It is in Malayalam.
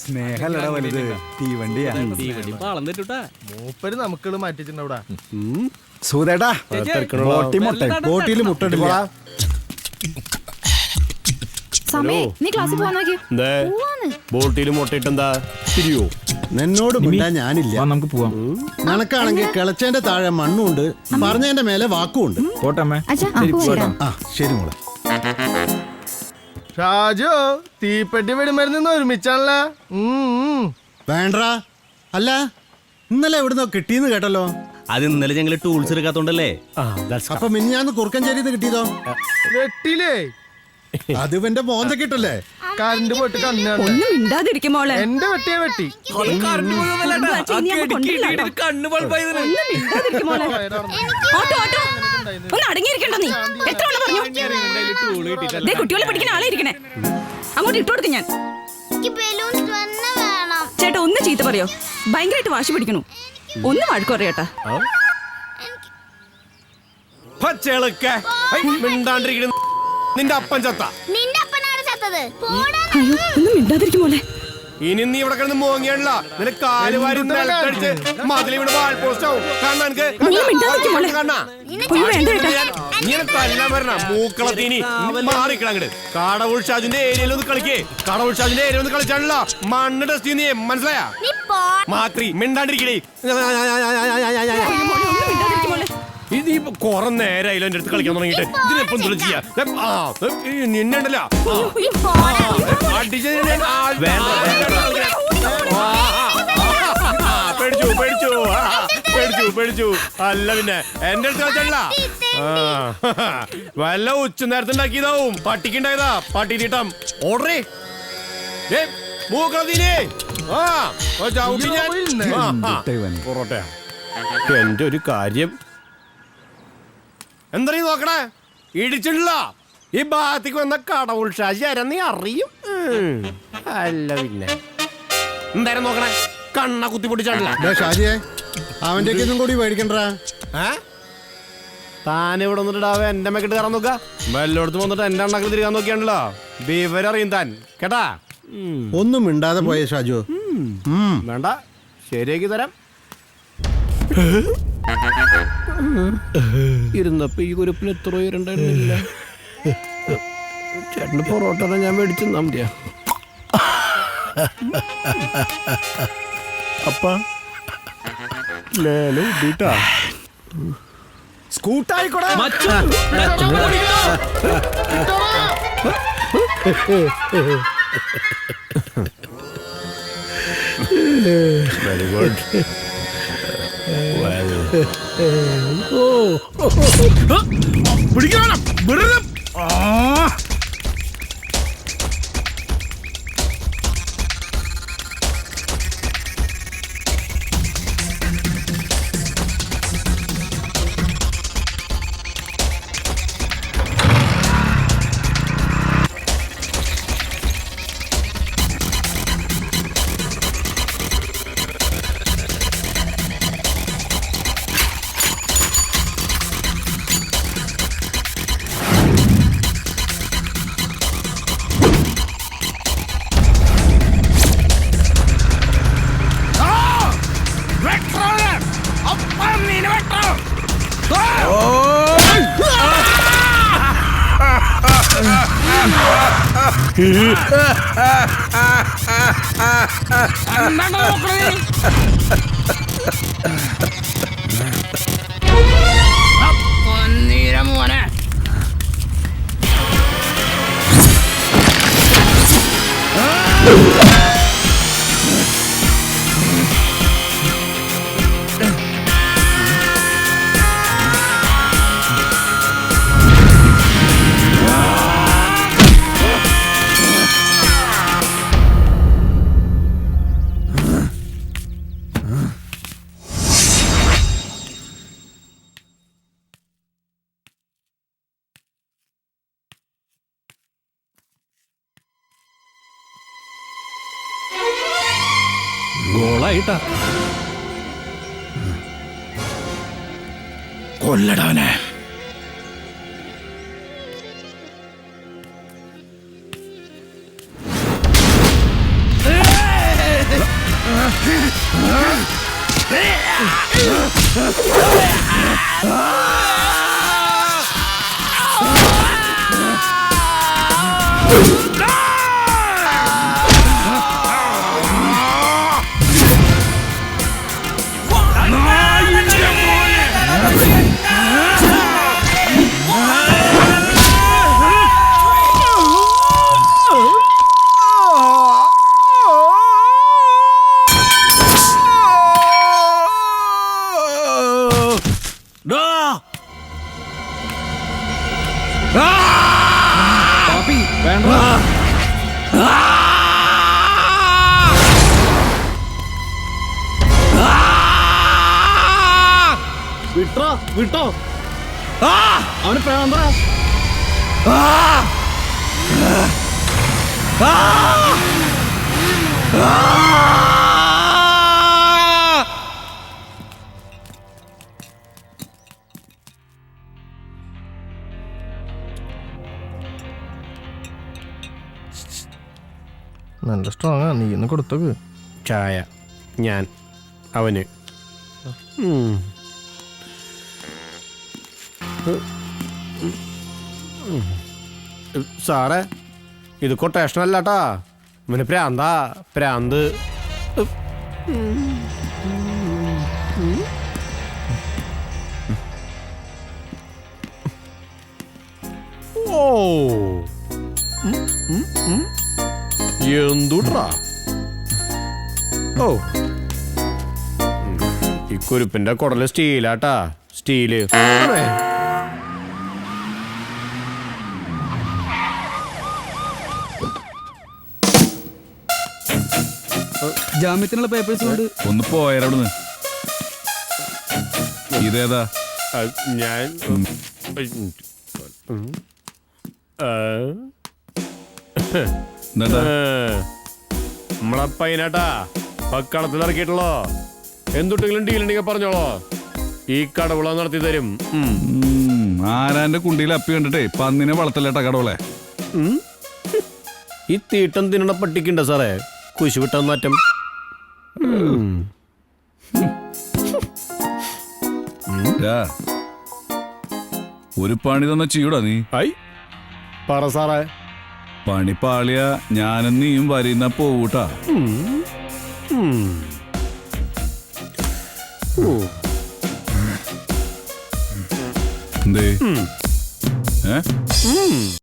സ്നേഹല്ലടാ വലുത്, തീവണ്ടിയാ. മൂപ്പര് നമുക്കുള്ള മാറ്റിട്ടുണ്ടവിടെ. സൂതേട്ടാ, ബോട്ടിൽ മുട്ടടില്ല. നീ ക്ലാസ്സിൽ പോവാൻ നോക്കി. ബോട്ടിൽ മുട്ടയിട്ടെന്താ തിരിയോ? നിന്നോട് മിണ്ടാൻ ഞാനില്ല. നമുക്ക് പോവാം. കണക്കാണെങ്കിൽ കിളച്ചേന്റെ താഴെ മണ്ണുണ്ട്, പറഞ്ഞതിന്റെ മേലെ വാക്കുണ്ട്. പോട്ടമ്മേ. ആ ശരി മോളെ. ഷാജു, തീപ്പെട്ടി വെടിമരുന്ന് ഒരുമിച്ചാണല്ലോ. വേണ്ടാ. അല്ല, ഇന്നലെ എവിടുന്നോ കിട്ടിയെന്ന് കേട്ടല്ലോ. അത് ഇന്നലെ ഞങ്ങള് ടൂൾസ് എടുക്കാത്തോണ്ടല്ലേ. അപ്പൊ മിനിഞ്ഞാന്ന് കുറുക്കഞ്ചേരിന്ന് കിട്ടിയതോ? വെട്ടിലേ, അത് ഇവന്റെ മോന്ത കിട്ടല്ലേ? കറണ്ട് പോയിട്ട് കണ്ണാണ്. ഒന്നും മിണ്ടാതിരിക്കും മോളെ. എന്റെ വെട്ടിയെ വെട്ടി. ഒന്ന് അടങ്ങിയിരിക്കണ്ടോ നീ? എത്ര പറഞ്ഞു കുട്ടികളെ പഠിക്കുന്ന ആളെ ഇരിക്കണേ. അങ്ങോട്ട് ഇട്ടു കൊടുക്കും ഞാൻ. ചേട്ടാ ഒന്ന് ചീത്ത പറയോ? ഭയങ്കരമായിട്ട് വാശി പിടിക്കണു. ഒന്ന് വഴക്ക് പറയേട്ടാ. നിന്റെ അപ്പൻ ചത്ത. അയ്യോ ഒന്നും മിണ്ടാതിരിക്കും മോളെ. ഇനി നീ ഇവിടെ കിടന്ന് മോങ്ങിയല്ല, നിനക്ക് കാല് വാരി അടിച്ച് മതിൽ ഇവിടെ വാൾ പോസ്റ്റ് ആവും. തല്ലാൻ വരണ മൂക്കളത്തീനി മാറിക്കണം അങ്ങട്. കടവുൾ ഷാജുന്റെ ഏരിയയിൽ ഒന്ന് കളിക്കേ. കടവുൾ ഷാജുന്റെ ഏരിയ ഒന്ന് കളിച്ചാണല്ലോ മണ്ണ് ടെസ്റ്റ് ചെയ്യുന്നേ. മനസ്സിലായാ? മാത്രി മിണ്ടാണ്ടിരിക്കണേ. ഇതിപ്പോ കൊറേ നേരമായില്ലോ എന്റെ അടുത്ത് കളിക്കാൻ തുടങ്ങിട്ട്. ഇതിനെപ്പം എന്തും ചെയ്യാ? നിന്നുണ്ടല്ലോ പേടിച്ചു പേടിച്ചു പേടിച്ചു പേടിച്ചു. അല്ല പിന്നെ എന്റെ അടുത്ത് കളിച്ചല്ല, വല്ല ഉച്ച നേരത്തെ ഉണ്ടാക്കിയതാവും. പട്ടിക്കുണ്ടായതാ, പട്ടി തീട്ടം. ഓർഡറേ മൂക്കളീനെ പൊറോട്ടയാ. എന്റെ ഒരു കാര്യം എന്താ നോക്കണേ? ഇടിച്ചിട്ടില്ല. ഈ ഭാഗത്തേക്ക് വന്ന കടവുൾ ഷാജി നീ അറിയും. അല്ല പിന്നെ എന്തായാലും നോക്കണേ, കണ്ണ കുത്തി പൊട്ടിച്ചാടില്ല. ഷാജിയെ അവന്റെ കൂടി മേടിക്കണ്ടാ. താനിവിടെ വന്നിട്ടാവ എന്റെ മെക്കിട്ട് കയറാൻ നോക്ക. വല്ലോടത്ത് വന്നിട്ട് എന്റെ അണ്ണാക്കിൽ തിരികാൻ നോക്കിയാണല്ലോ. വിവരം അറിയും താൻ കേട്ടാ. ഒന്നും മിണ്ടാതെ പോയ ഷാജു. വേണ്ട, ശരിയാക്കി തരാം. ഇരുന്നപ്പോ ഈ കുരുപ്പിന് എത്ര ഉയരണ്ടായിരുന്നില്ല. ചേട്ടന് പൊറോട്ട ഞാൻ മേടിച്ചു തന്നാ മതിയാ. അപ്പ ലേലോ ഇട്ടാ സ്കൂട്ടായിക്കോടാ. Very good. പിടിക്കണം. മോനെ ഗോളായിട്ടാ. കൊല്ലടാവനെ. പാപ്പി വേണ്ട. വിട്ടോ വിട്ടോ, അവന് പ്രാന്ത. നല്ല സ്ട്രോങ്ങാ, നീ ഒന്ന് കൊടുത്തോക്ക്. ചായ ഞാൻ അവന്. സാറേ ഇത് കൊട്ടേഷൻ അല്ലാട്ടാ, ഇവന് പ്രാന്താ, പ്രാന്ത്. ഓ എന്തുട്രാ? ഓ ഈ കുരുപ്പിന്റെ കുടല് സ്റ്റീലാട്ടാ, സ്റ്റീല്. ജാമ്യത്തിനുള്ള പേപ്പേഴ്സ് കൊണ്ട് ഒന്ന് പോയവിടുന്ന്. ഇതേതാ? ഞാൻ എന്താ? നമ്മളെ പൈനാട്ടാ പക്കളത്തിൽ ഇറക്കിയിട്ടുള്ളോ. എന്തുട്ടെങ്കിലും ഡീലുണ്ടെങ്കിൽ പറഞ്ഞോളോ, ഈ കടവുള നടത്തി തരും. ആരാന്റെ കുണ്ടിയിൽ അപ്പി കണ്ടിട്ടേ പന്നിനെ വളർത്തല്ലേട്ടാ കടവളെ. ഈ തീട്ടം തിന്നണ പട്ടിക്കുണ്ട സാറേ കുശി വിട്ട മാറ്റം. ഒരു പണി തന്ന ചെയ്യൂടാ നീ. ഐ പറ സാറേ. പണി പാളിയ ഞാനും നീയും വരുന്ന പോവൂട്ടാ. എന്തേ?